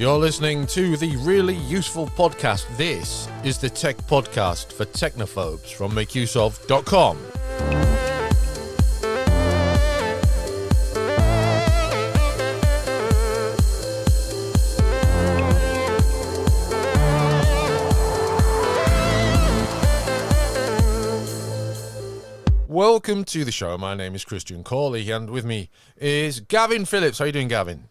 You're listening to the Really Useful Podcast. This is the Tech Podcast for Technophobes from makeuseof.com. Welcome to the show. My name is Christian Corley, and with me is Gavin Phillips. How are you doing, Gavin?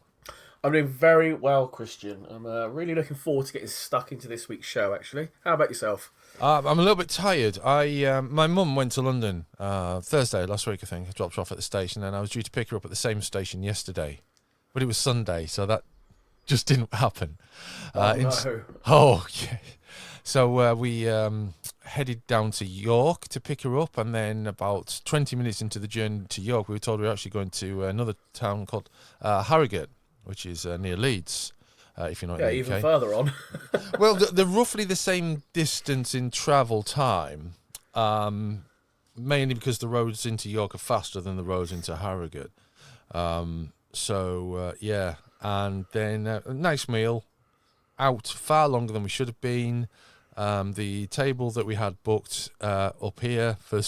I'm doing very well, Christian. I'm really looking forward to getting stuck into this week's show, actually. How about yourself? I'm a little bit tired. My mum went to London Thursday last week, I think. I dropped her off at the station, and I was due to pick her up at the same station yesterday. But it was Sunday, so that just didn't happen. No. Oh, yeah. So we headed down to York to pick her up, and then about 20 minutes into the journey to York, we were told we were actually going to another town called Harrogate, which is near Leeds, if you're not in the UK. Even further on. Well, they're roughly the same distance in travel time, mainly because the roads into York are faster than the roads into Harrogate. Yeah, and then a nice meal, out far longer than we should have been. The table that we had booked up here for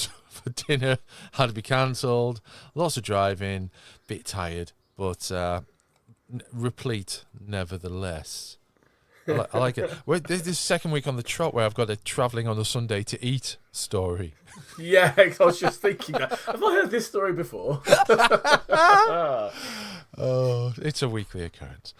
dinner had to be cancelled. Lots of driving, bit tired, but replete nevertheless. I like it. This is the second week on the trot where I've got a travelling on a Sunday to eat story. Yeah, I was just thinking that. Have I heard this story before? Oh, it's a weekly occurrence.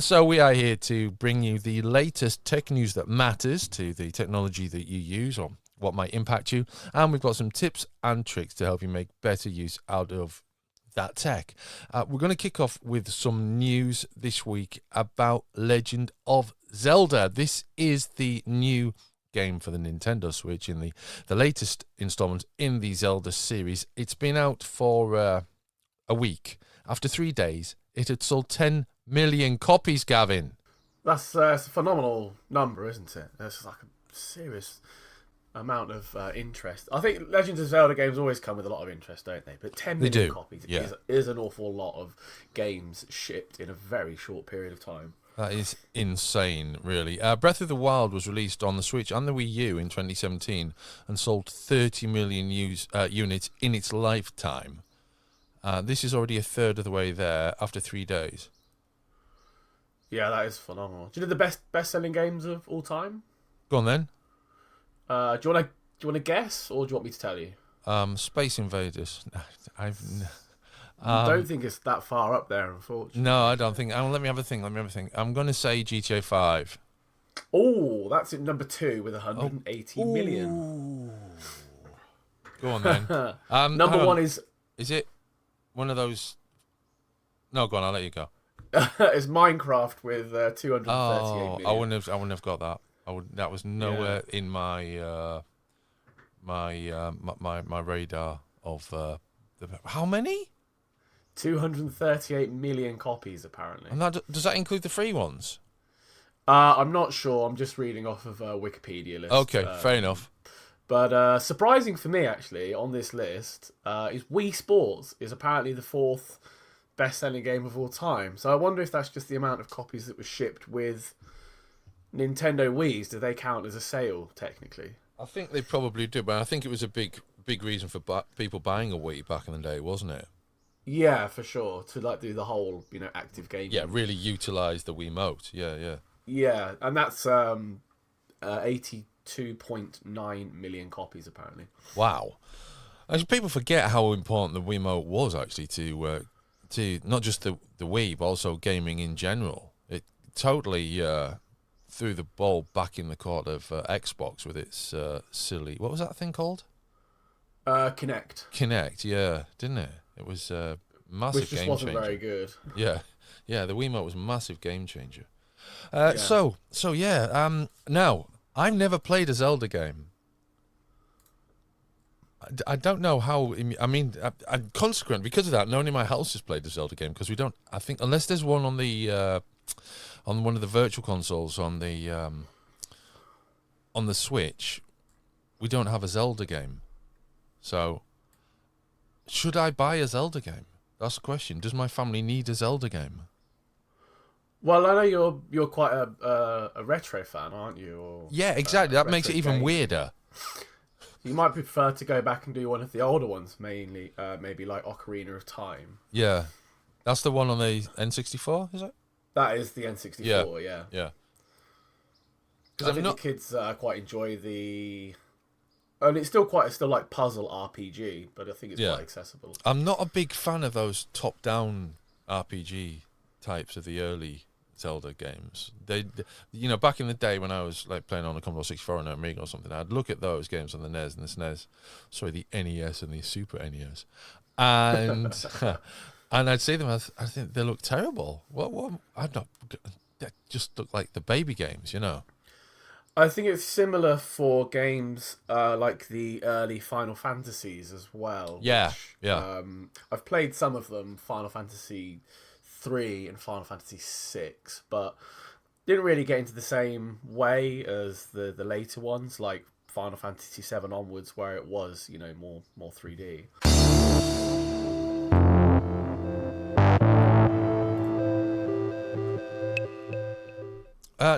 So we are here to bring you the latest tech news that matters to the technology that you use or what might impact you. And we've got some tips and tricks to help you make better use out of that tech. We're going to kick off with some news this week about Legend of Zelda. This is the new game for the Nintendo Switch in the latest installment in the Zelda series. It's been out for a week. After 3 days, it had sold 10 million copies, Gavin. That's a phenomenal number, isn't it? That's like a serious amount of interest. I think Legend of Zelda games always come with a lot of interest, don't they? But 10 million copies is an awful lot of games shipped in a very short period of time. That is insane, really. Breath of the Wild was released on the Switch and the Wii U in 2017 and sold 30 million units in its lifetime. This is already a third of the way there after 3 days. Yeah, that is phenomenal. Do you know the best-selling games of all time? Go on then. Do you want to guess, or do you want me to tell you? Space Invaders. I don't think it's that far up there, unfortunately. No, I don't think. Let me have a think. I'm going to say GTA 5. Oh, that's at number 2 with 180 million. Go on then. Number 1 is... Is it one of those... No, go on, I'll let you go. It's Minecraft with 238 million. I wouldn't have got that. That was nowhere in my my radar of how many? 238 million copies, apparently. And does that include the free ones? I'm not sure. I'm just reading off of a Wikipedia list. Okay, fair enough. But surprising for me, actually, on this list, is Wii Sports is apparently the 4th best-selling game of all time. So I wonder if that's just the amount of copies that were shipped with Nintendo Wii's. Do they count as a sale, technically? I think they probably do, but I think it was a big reason for people buying a Wii back in the day, wasn't it? Yeah, for sure. To do the whole, active gaming. Yeah, really utilise the Wiimote. Yeah. Yeah, and that's 82.9 million copies, apparently. Wow. As people forget how important the Wiimote was, actually, to not just the Wii, but also gaming in general. It totally threw the ball back in the court of Xbox with its silly... What was that thing called? Kinect. Kinect, yeah, didn't it? It was a massive game changer. Which just wasn't very good. Yeah, the Wiimote was a massive game changer. So now, I've never played a Zelda game. I don't know how. I'm consequent because of that. No one in my house has played a Zelda game because we don't. I think unless there's one on the on one of the virtual consoles on the Switch, we don't have a Zelda game. So, should I buy a Zelda game? That's the question. Does my family need a Zelda game? Well, I know you're quite a retro fan, aren't you? Or Yeah, exactly. That makes retro it even gaming. weirder. You might prefer to go back and do one of the older ones, mainly, maybe like Ocarina of Time. Yeah, that's the one on the N64, is it? That is the Yeah, N64, yeah. yeah. Because I I'm think the not. kids quite enjoy the. And it's still like puzzle RPG, but I think it's Yeah, quite accessible. I'm not a big fan of those top-down RPG types of the early Zelda games. Back in the day when I was like playing on a Commodore 64 and an Amiga or something, I'd look at those games on the NES and the SNES, sorry, the NES and the Super NES, and and I'd see them. I think they look terrible. What? I'm not. They just look like the baby games, I think it's similar for games like the early Final Fantasies as well. Yeah, Which yeah. I've played some of them, Final Fantasy 3 and Final Fantasy 6, but didn't really get into the same way as the later ones, like Final Fantasy 7 onwards, where it was more 3D.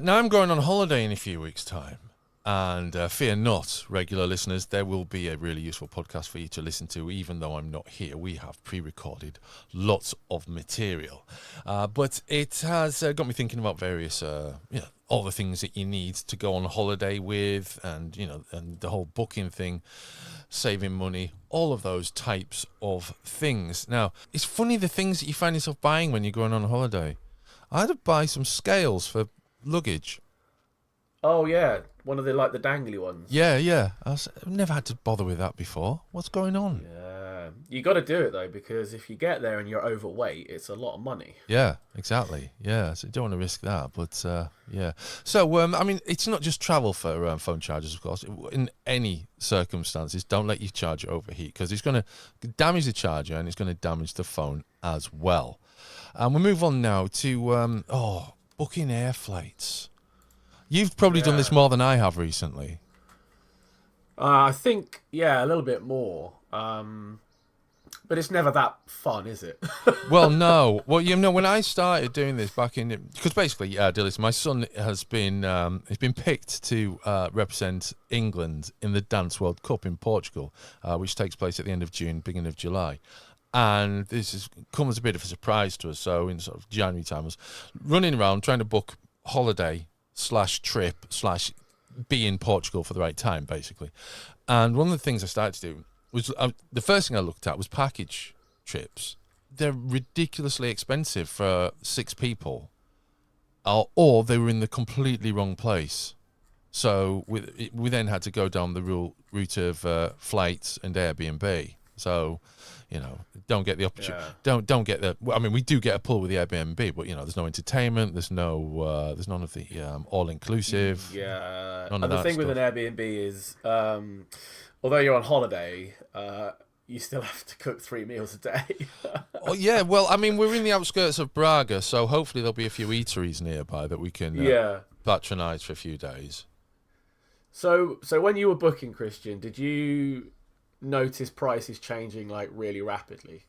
Now I'm going on holiday in a few weeks' time. And fear not, regular listeners, there will be a really useful podcast for you to listen to, even though I'm not here. We have pre-recorded lots of material. But it has got me thinking about various, all the things that you need to go on holiday with, and, and the whole booking thing, saving money, all of those types of things. Now, it's funny the things that you find yourself buying when you're going on holiday. I had to buy some scales for luggage. Oh yeah, one of the dangly ones. Yeah. I've never had to bother with that before. What's going on? Yeah, you got to do it though, because if you get there and you're overweight, it's a lot of money. Yeah, exactly. Yeah, so you don't want to risk that. But yeah. So, I mean, it's not just travel for phone chargers, of course. In any circumstances, don't let your charger overheat, because it's going to damage the charger and it's going to damage the phone as well. And we'll move on now to booking air flights. You've probably done this Yeah. more than I have recently. I think, yeah, a little bit more. But it's never that fun, is it? Well, no. Well, when I started doing this back in, because basically, Dillis, my son has been picked to represent England in the Dance World Cup in Portugal, which takes place at the end of June, beginning of July. And this has come as a bit of a surprise to us. So in sort of January time, I was running around trying to book holiday /trip / be in Portugal for the right time, basically. And one of the things I started to do was the first thing I looked at was package trips. They're ridiculously expensive for 6 people, or they were in the completely wrong place. So we then had to go down the route of flights and Airbnb. So, don't get the opportunity. Yeah. Don't get the. I mean, we do get a pull with the Airbnb, but there's no entertainment. There's none of the all inclusive. Yeah. None of And the that thing with an stuff. Airbnb is, although you're on holiday, you still have to cook 3 meals a day. Oh yeah, well, I mean, we're in the outskirts of Braga, so hopefully there'll be a few eateries nearby that we can Yeah. patronise for a few days. So when you were booking, Christian, did you notice prices changing like really rapidly?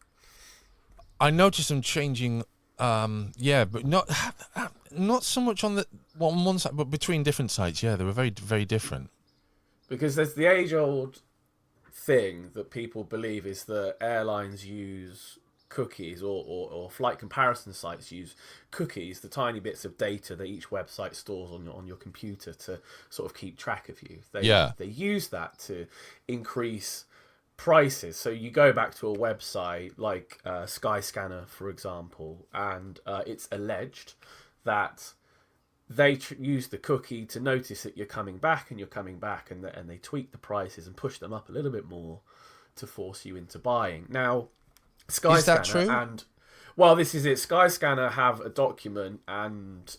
I noticed them changing, but not so much on one side, but between different sites. Yeah, they were very, very different. Because there's the age-old thing that people believe is that airlines use cookies, or flight comparison sites use cookies, the tiny bits of data that each website stores on your computer to sort of keep track of you. They use that to increase prices. So you go back to a website like Skyscanner, for example, and it's alleged that they use the cookie to notice that you're coming back, and they tweak the prices and push them up a little bit more to force you into buying. Now, Is that Skyscanner true? and well, this is it. Skyscanner have a document, and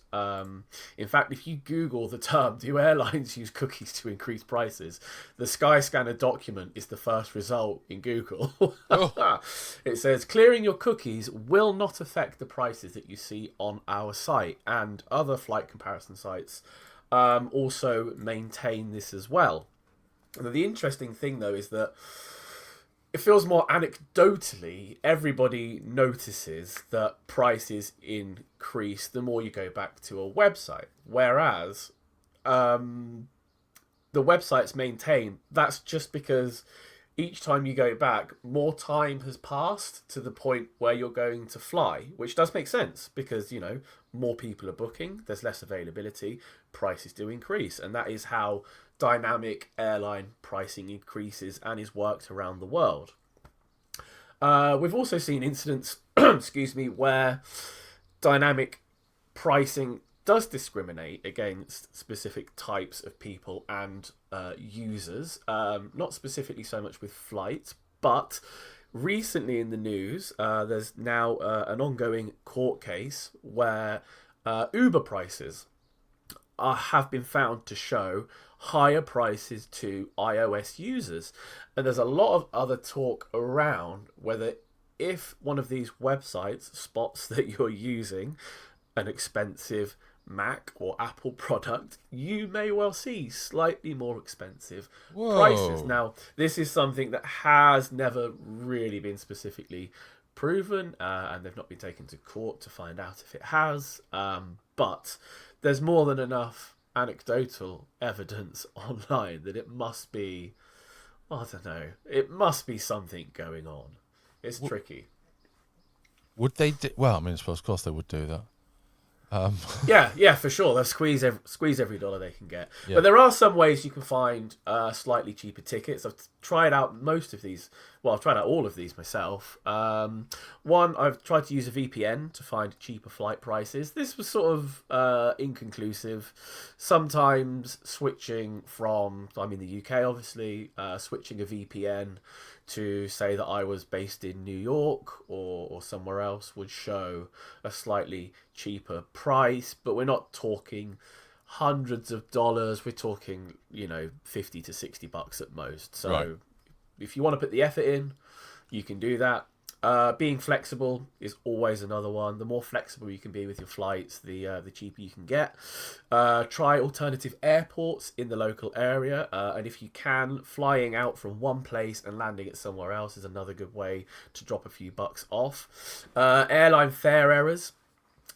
in fact, if you Google the term "Do airlines use cookies to increase prices?" the Skyscanner document is the first result in Google. Oh. It says clearing your cookies will not affect the prices that you see on our site, and other flight comparison sites also maintain this as well. And the interesting thing, though, is that it feels more anecdotally, everybody notices that prices increase the more you go back to a website. Whereas the website's maintained, that's just because each time you go back, more time has passed to the point where you're going to fly, which does make sense because, you know, more people are booking, there's less availability, prices do increase. And that is how dynamic airline pricing increases and is worked around the world. We've also seen incidents, excuse me, where dynamic pricing does discriminate against specific types of people and users, not specifically so much with flights, but recently in the news, there's now an ongoing court case where Uber prices have been found to show higher prices to iOS users. And there's a lot of other talk around whether if one of these websites spots that you're using an expensive Mac or Apple product, you may well see slightly more expensive prices. Now, this is something that has never really been specifically proven, and they've not been taken to court to find out if it has. But there's more than enough anecdotal evidence online that it must be, I don't know, it must be something going on. It's tricky. Would they well, I mean, I suppose, of course they would do that. Yeah, for sure. They'll squeeze every dollar they can get. Yeah. But there are some ways you can find slightly cheaper tickets. I've tried out most of these. Well, I've tried out all of these myself. One, I've tried to use a VPN to find cheaper flight prices. This was sort of inconclusive. Sometimes switching from, I'm in the UK obviously, switching a VPN to say that I was based in New York or somewhere else would show a slightly cheaper price, but we're not talking hundreds of dollars. We're talking, you know, $50 to $60 at most. So if you want to put the effort in, you can do that. Being flexible is always another one. The more flexible you can be with your flights, the cheaper you can get. Try alternative airports in the local area, and if you can, flying out from one place and landing at somewhere else is another good way to drop a few bucks off. Airline fare errors.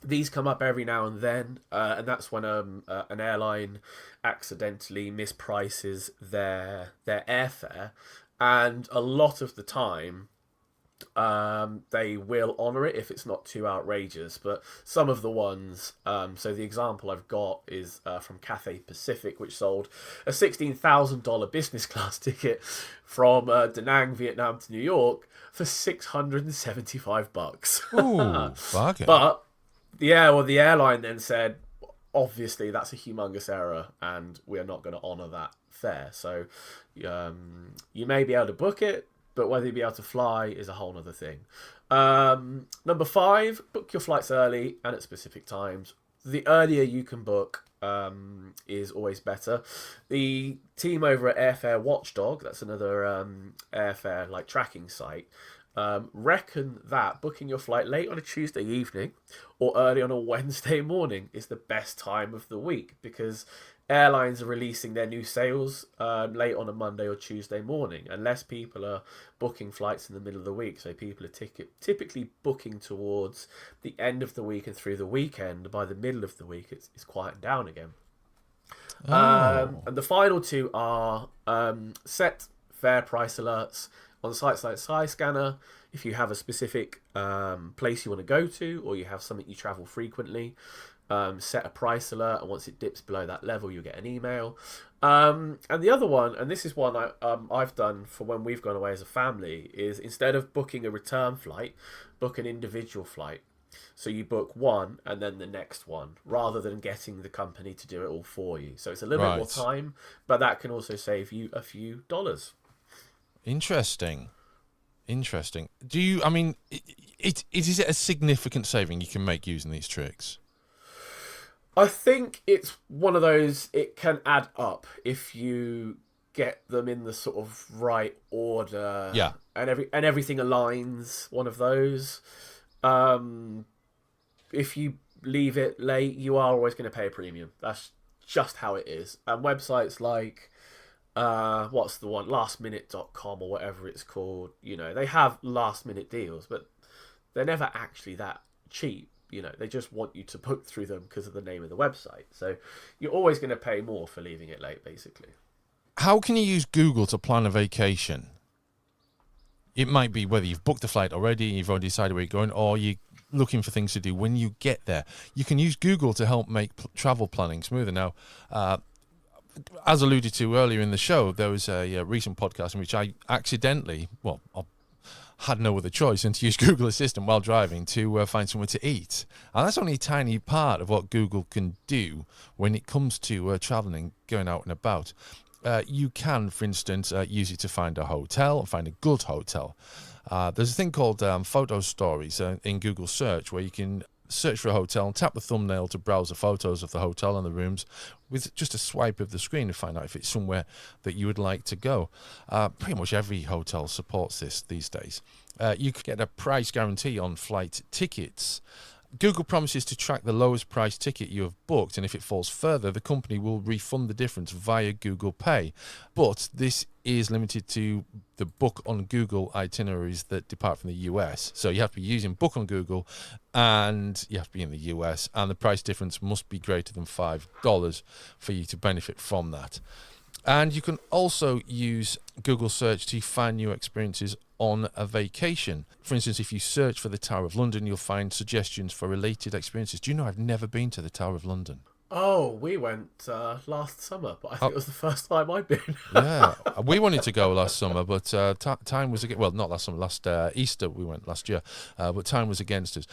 These come up every now and then, and that's when an airline accidentally misprices their airfare, and a lot of the time they will honour it if it's not too outrageous. But some of the ones, so the example I've got is from Cathay Pacific, which sold a $16,000 business class ticket from Da Nang, Vietnam to New York for $675. Ooh, bargain. But yeah, well, the airline then said, obviously that's a humongous error and we are not going to honour that fare. So you may be able to book it, but whether you'll be able to fly is a whole other thing. Number 5, book your flights early and at specific times. The earlier you can book is always better. The team over at Airfare Watchdog, that's another airfare like tracking site, reckon that booking your flight late on a Tuesday evening or early on a Wednesday morning is the best time of the week, because airlines are releasing their new sales late on a Monday or Tuesday morning, unless people are booking flights in the middle of the week. So people are typically booking towards the end of the week and through the weekend. By the middle of the week, it's quieting down again. And the final two are set fare price alerts on sites like Skyscanner. If you have a specific place you want to go to, or you have something you travel frequently, set a price alert, and once it dips below that level, you'll get an email. And the other one, and this is one I've done for when we've gone away as a family, is instead of booking a return flight, book an individual flight. So you book one and then the next one, rather than getting the company to do it all for you. So it's a little bit more time, but that can also save you a few dollars. Interesting. Do you, I mean, is it a significant saving you can make using these tricks? I think it's one of those, it can add up if you get them in the sort of right order. Yeah. And everything aligns, one of those. If you leave it late, you are always going to pay a premium. That's just how it is. And websites like what's the one, lastminute.com or whatever it's called. They have last minute deals, but they're never actually that cheap. They just want you to book through them because of the name of the website. So you're always going to pay more for leaving it late, basically. How can you use Google to plan a vacation? It might be whether you've booked the flight already, you've already decided where you're going, or you're looking for things to do when you get there. You can use Google to help make travel planning smoother. Now, as alluded to earlier in the show, there was a recent podcast in which I accidentally, I had no other choice than to use Google Assistant while driving to find somewhere to eat. And that's only a tiny part of what Google can do when it comes to traveling, going out and about. You can, for instance, use it to find a hotel, find a good hotel. There's a thing called photo stories in Google search where you can search for a hotel and tap the thumbnail to browse the photos of the hotel and the rooms with just a swipe of the screen to find out if it's somewhere that you would like to go. Pretty much every hotel supports this these days. You could get a price guarantee on flight tickets. Google promises to track the lowest price ticket you have booked, and if it falls further, the company will refund the difference via Google Pay. But this is limited to the book on Google itineraries that depart from the US. So you have to be using book on Google, and you have to be in the US, and the price difference must be greater than $5 for you to benefit from that. And you can also use Google search to find new experiences on a vacation. For instance, if you search for the Tower of London, you'll find suggestions for related experiences. Do you know I've never been to the Tower of London? Oh, we went last summer, but I think it was the first time I'd been. Yeah, we wanted to go last summer, but time was against. Well, not last summer, last Easter we went last year, but time was against us.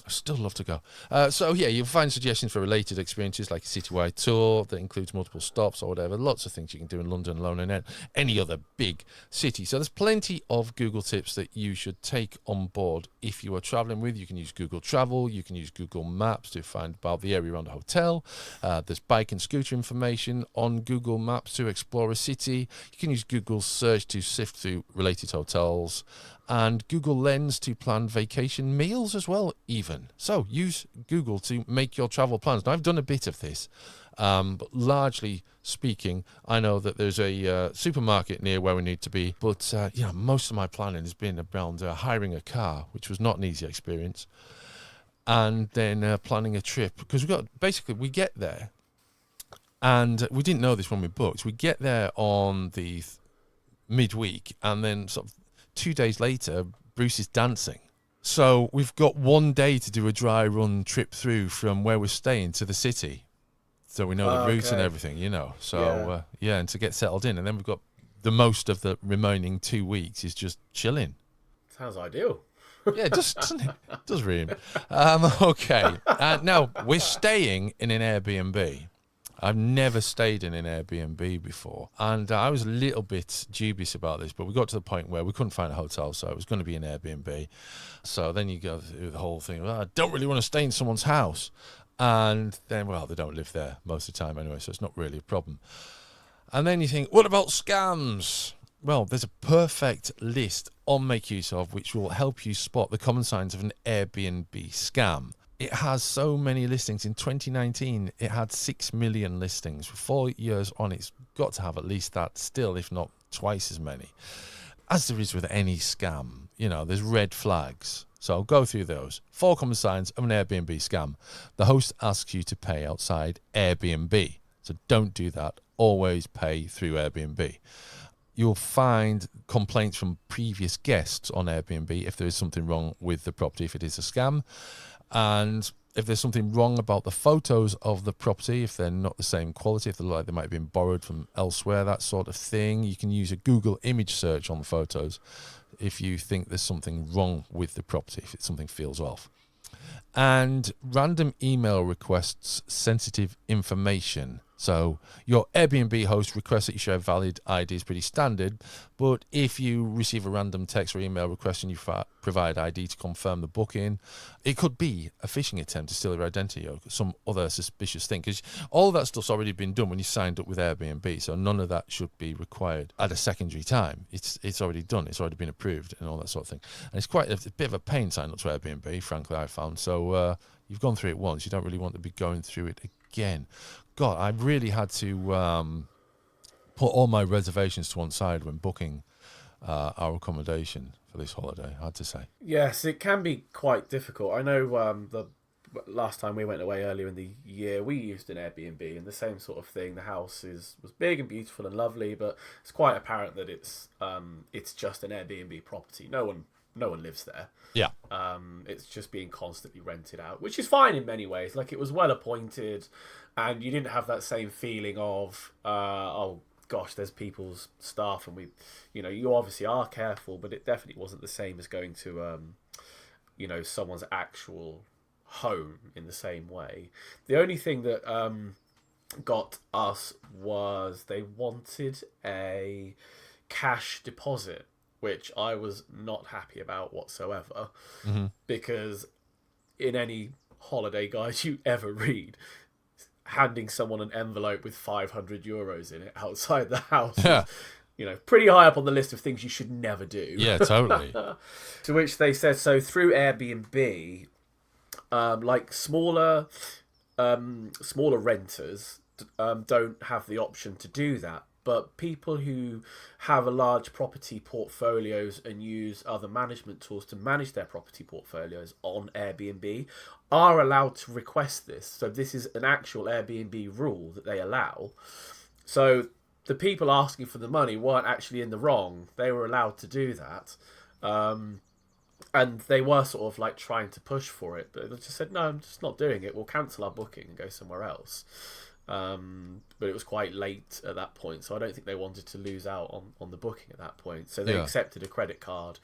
Still love to go. So yeah, you'll find suggestions for related experiences like a citywide tour that includes multiple stops or whatever. Lots of things you can do in London alone and any other big city. So there's plenty of Google tips that you should take on board if you are traveling with. You can use Google Travel. You can use Google Maps to find about the area around a hotel. There's bike and scooter information on Google Maps to explore a city. You can use Google Search to sift through related hotels, and Google Lens to plan vacation meals as well, even. So use Google to make your travel plans. Now, I've done a bit of this, but largely speaking, I know that there's a supermarket near where we need to be, but most of my planning has been around hiring a car, which was not an easy experience. And then planning a trip, because we get there, and we didn't know this when we booked. We get there on the midweek, and then sort of 2 days later, Bruce is dancing. So we've got 1 day to do a dry run trip through from where we're staying to the city, so we know the route and everything, So and to get settled in, and then we've got the most of the remaining 2 weeks is just chilling. Sounds ideal. Yeah, doesn't it? It does ream. Okay. Now, we're staying in an Airbnb. I've never stayed in an Airbnb before. And I was a little bit dubious about this, but we got to the point where we couldn't find a hotel, so it was going to be an Airbnb. So then you go through the whole thing. Well, I don't really want to stay in someone's house. And then, they don't live there most of the time anyway, so it's not really a problem. And then you think, what about scams? Well, there's a perfect list on Make Use Of which will help you spot the common signs of an Airbnb scam. It has so many listings. In 2019, it had 6 million listings. 4 years on, it's got to have at least that still, if not twice as many. As there is with any scam, there's red flags. So I'll go through those. 4 common signs of an Airbnb scam. The host asks you to pay outside Airbnb. So don't do that. Always pay through Airbnb. You'll find complaints from previous guests on Airbnb if there is something wrong with the property, if it is a scam. And if there's something wrong about the photos of the property, if they're not the same quality, if they look like they might have been borrowed from elsewhere, that sort of thing, you can use a Google image search on the photos if you think there's something wrong with the property, if something feels off. And random email requests sensitive information. So your Airbnb host requests that you share valid ID is pretty standard, but if you receive a random text or email request and you provide ID to confirm the booking, it could be a phishing attempt to steal your identity or some other suspicious thing, because all of that stuff's already been done when you signed up with Airbnb, so none of that should be required at a secondary time. It's already done, it's already been approved and all that sort of thing. And it's quite a bit of a pain signing up to Airbnb, frankly, I found. So you've gone through it once, you don't really want to be going through it again. God, I really had to put all my reservations to one side when booking our accommodation for this holiday, I had to say. Yes, it can be quite difficult. I know the last time we went away earlier in the year, we used an Airbnb, and the same sort of thing. The house was big and beautiful and lovely, but it's quite apparent that it's just an Airbnb property. No one lives there. Yeah. It's just being constantly rented out, which is fine in many ways. Like, it was well appointed, and you didn't have that same feeling of oh gosh, there's people's stuff, and you obviously are careful, but it definitely wasn't the same as going to someone's actual home in the same way. The only thing that got us was they wanted a cash deposit, which I was not happy about whatsoever, because in any holiday guide you ever read, handing someone an envelope with 500 euros in it outside the house is, pretty high up on the list of things you should never do. Yeah, totally. To which they said, so through Airbnb, like smaller renters don't have the option to do that, but people who have a large property portfolios and use other management tools to manage their property portfolios on Airbnb are allowed to request this. So this is an actual Airbnb rule that they allow. So the people asking for the money weren't actually in the wrong. They were allowed to do that. And they were sort of like trying to push for it, but they just said, no, I'm just not doing it. We'll cancel our booking and go somewhere else. But it was quite late at that point, so I don't think they wanted to lose out on the booking at that point. So they accepted a credit card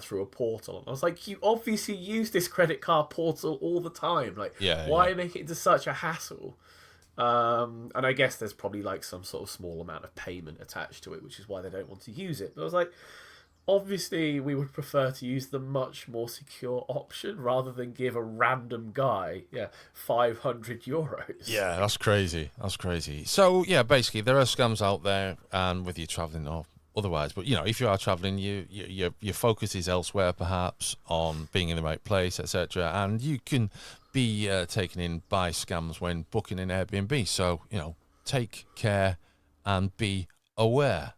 through a portal. And I was like, you obviously use this credit card portal all the time. Like, why make it into such a hassle? And I guess there's probably like some sort of small amount of payment attached to it, which is why they don't want to use it. But I was like, obviously, we would prefer to use the much more secure option rather than give a random guy, 500 euros. Yeah, that's crazy. So, basically, there are scams out there, and whether you're traveling or otherwise, but, if you are traveling, your focus is elsewhere, perhaps, on being in the right place, etc., and you can be taken in by scams when booking an Airbnb. So, take care and be aware.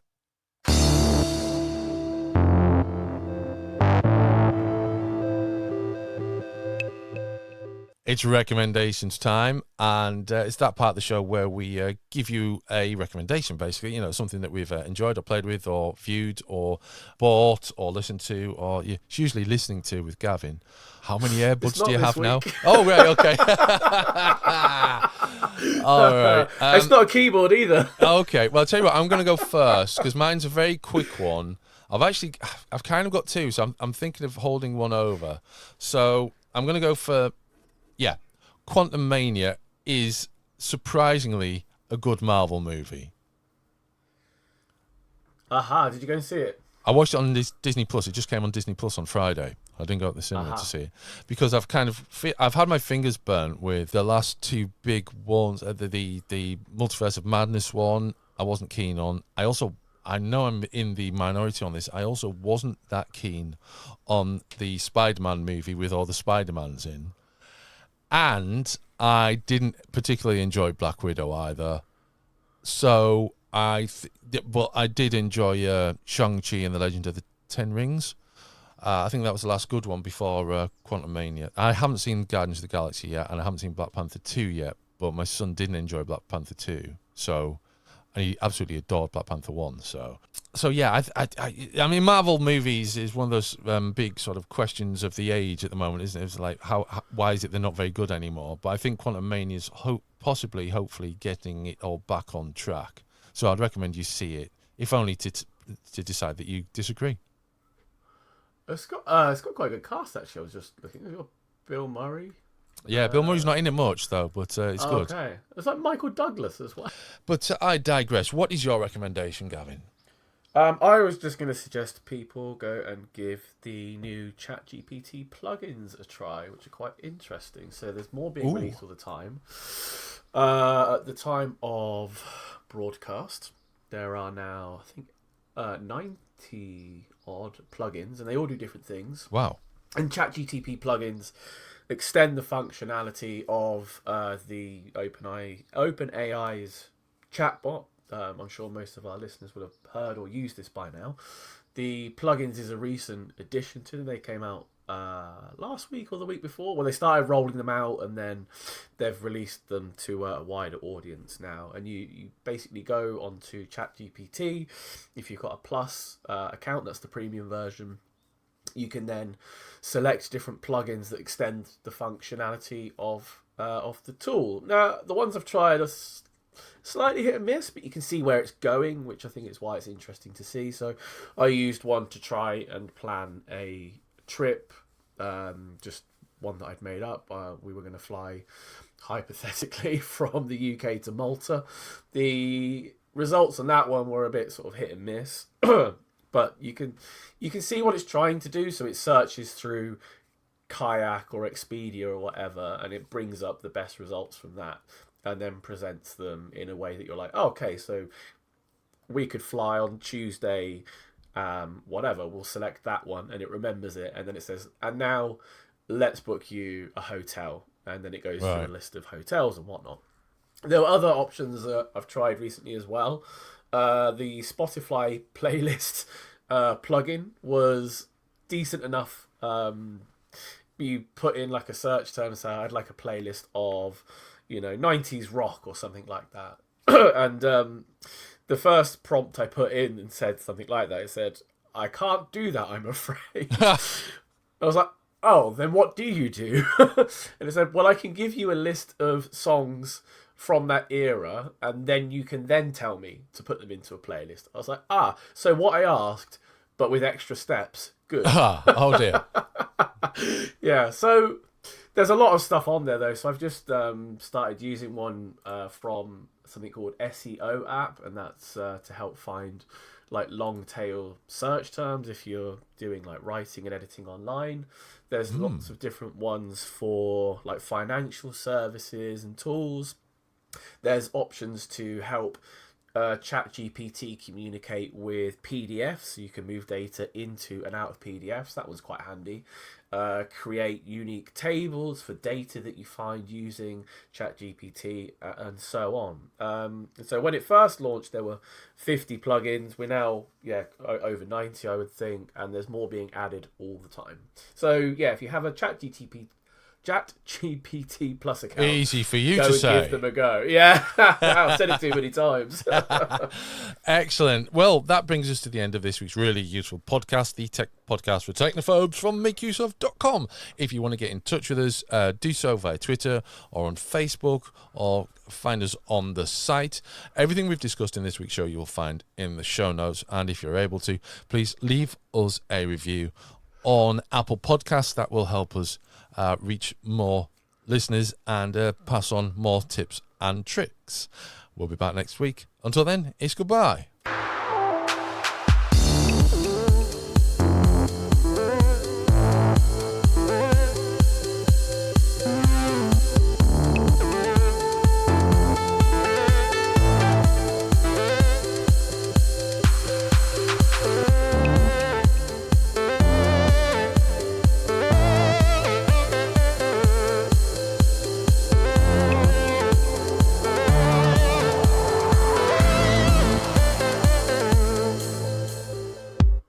It's recommendations time, and it's that part of the show where we give you a recommendation, basically, something that we've enjoyed or played with or viewed or bought or listened to, or it's usually listening to with Gavin. How many earbuds do you have now? Oh, right, okay. All right. It's not a keyboard either. Okay, well, I'll tell you what, I'm going to go first because mine's a very quick one. I've kind of got two, so I'm thinking of holding one over. So I'm going to go for... Quantum Mania is surprisingly a good Marvel movie. Aha, did you go and see it? I watched it on Disney Plus. It just came on Disney Plus on Friday. I didn't go to the cinema to see it because I've had my fingers burnt with the last two big ones. The Multiverse of Madness one, I wasn't keen on. I know I'm in the minority on this. I also wasn't that keen on the Spider-Man movie with all the Spider-Mans in. And I didn't particularly enjoy Black Widow either. So but I did enjoy Shang-Chi and the Legend of the Ten Rings. I think that was the last good one before Quantum Mania. I haven't seen Guardians of the Galaxy yet, and I haven't seen Black Panther 2 yet, but my son didn't enjoy Black Panther 2. So... and he absolutely adored Black Panther 1. So yeah, I mean, Marvel movies is one of those big sort of questions of the age at the moment, isn't it? It's like, why is it they're not very good anymore? But I think Quantum Mania is hopefully getting it all back on track. So I'd recommend you see it, if only to decide that you disagree. It's got quite a good cast, actually. I was just looking. It's got Bill Murray. Yeah, Bill Murray's not in it much, though, but it's good. Okay. It's like Michael Douglas as well. But I digress. What is your recommendation, Gavin? I was just going to suggest people go and give the new ChatGPT plugins a try, which are quite interesting. So there's more being released all the time. At the time of broadcast, there are now, I think, 90-odd plugins, and they all do different things. Wow. And ChatGPT plugins extend the functionality of the OpenAI's chatbot, I'm sure most of our listeners will have heard or used this by now. The plugins is a recent addition to them. They came out last week or the week before. Well, they started rolling them out, and then they've released them to a wider audience now. And you basically go onto ChatGPT. If you've got a Plus account, that's the premium version. You can then select different plugins that extend the functionality of the tool. Now, the ones I've tried are slightly hit and miss, but you can see where it's going, which I think is why it's interesting to see. So I used one to try and plan a trip, just one that I'd made up. We were going to fly hypothetically from the UK to Malta. The results on that one were a bit sort of hit and miss. But you can see what it's trying to do. So it searches through Kayak or Expedia or whatever, and it brings up the best results from that, and then presents them in a way that you're like, oh, okay, so we could fly on Tuesday, whatever. We'll select that one, and it remembers it, and then it says, and now let's book you a hotel, and then it goes through a list of hotels and whatnot. There were other options that I've tried recently as well. The Spotify playlist plugin was decent enough. You put in like a search term, so I'd like a playlist of, 90s rock or something like that. And the first prompt I put in and said something like that, it said, I can't do that, I'm afraid. I was like, oh, then what do you do? And it said, well, I can give you a list of songs from that era, and then you can then tell me to put them into a playlist. I was like, so what I asked, but with extra steps. Good. Oh dear. Yeah, so there's a lot of stuff on there though. So I've just started using one from something called SEO app, and that's to help find like long tail search terms if you're doing like writing and editing online. There's lots of different ones for like financial services and tools. There's options to help ChatGPT communicate with PDFs, so you can move data into and out of PDFs. That was quite handy. Create unique tables for data that you find using ChatGPT, and so on. So when it first launched, there were 50 plugins. We're now over 90, I would think, and there's more being added all the time. So yeah, if you have a ChatGPT Plus account. Easy for you to say. Give them a go. Yeah, I've said it too many times. Excellent. Well, that brings us to the end of this week's really useful podcast, the tech podcast for technophobes from makeuseof.com. If you want to get in touch with us, do so via Twitter or on Facebook, or find us on the site. Everything we've discussed in this week's show you will find in the show notes, and if you're able to, please leave us a review on Apple Podcasts. That will help us reach more listeners and pass on more tips and tricks. We'll be back next week. Until then, it's goodbye.